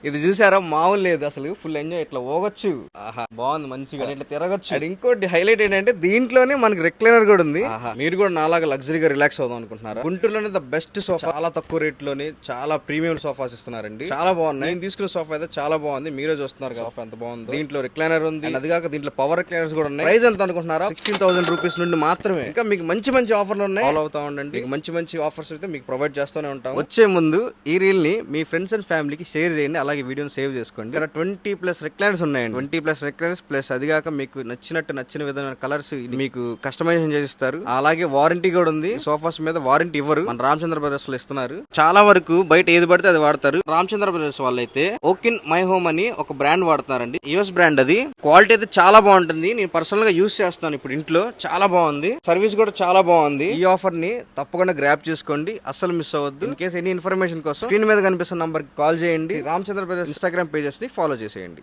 ఇది చూసారా, మామూలు లేదు అసలు. ఫుల్ ఎంజాయ్, ఇట్లా పోగొచ్చు. ఆహా, బాగుంది మంచిగా, ఇట్లా తిరగచ్చు. అండ్ ఇంకోటి హైలైట్ ఏంటంటే దీంట్లోనే మనకి రెక్లైనర్ కూడా ఉంది. ఆహా, మీరు కూడా నాలాగా లగ్జరీగా రిలాక్స్ అవుదాం అనుకుంటున్నారా? గుంటూరులోనే ద బెస్ట్ సోఫా, చాలా తక్కువ రేట్ లోనే చాలా ప్రీమియం సోఫాస్ ఇస్తున్నారండి. చాలా బాగున్నాయి. నేను తీసుకున్న సోఫా అయితే చాలా బాగుంది. మీరే చూస్తున్నారు సోఫా ఎంత బాగుంది. దీంట్లో రిక్లైనర్ ఉంది, and అది కాక దీంట్లో పవర్ రిక్లైనర్స్ కూడా ఉన్నాయి. ప్రైస్ ఎంత అనుకుంటున్నారా? 16,000 రూపీస్ నుండి మాత్రమే. ఇంకా మీకు మంచి మంచి ఆఫర్లు ఉన్నాయి. ఫాలో అవుతా ఉండండి, మీకు మంచి మంచి ఆఫర్స్ అయితే మీకు ప్రొవైడ్ చేస్తూనే ఉంటాం. వచ్చే ముందు ఈ రీల్ ని మీ ఫ్రెండ్స్ అండ్ ఫ్యామిలీకి షేర్ చేయండి, అలాగే వీడియోని సేవ్ చేసుకోండి. ఇక్కడ 20+ రిక్లైనర్స్ ఉన్నాయండి. 20+ రిక్లైనర్స్ ప్లస్ అది కాక మీకు నచ్చిన విధమైన కలర్స్ మీకు కస్టమైజేషన్ చేసిస్తారు. అలాగే వారంటీ కూడా ఉంది. సోఫాస్ మీద వారంటీ ఇవ్వరు, మన రామచంద్ర బ్రదర్స్ లో ఇస్తున్నారు. చాలా వరకు బయట ఏది పడితే అది వాడతారు. రామచంద్ర బ్రదర్స్ వాళ్ళైతే ఓకిన్ మై హోమ్ అని ఒక బ్రాండ్ వాడుతున్నారండి. US brand. అది క్వాలిటీ అయితే చాలా బాగుంటుంది. నేను పర్సనల్ గా యూస్ చేస్తాను ఇప్పుడు ఇంట్లో. చాలా బాగుంది, సర్వీస్ కూడా చాలా బాగుంది. ఈ ఆఫర్ ని తప్పకుండా గ్రాప్ చేసుకోండి, అస్సలు మిస్ అవ్వద్దు. ఇన్ కేస్ ఎనీ ఇన్ఫర్మేషన్ కోసం స్క్రీన్ మీద కనిపిస్తున్న నంబర్ కి కాల్ చేయండి. రామచంద్ర బ్రదర్స్ ఇన్స్టాగ్రామ్ పేజెస్ ని ఫాలో చేసేయండి.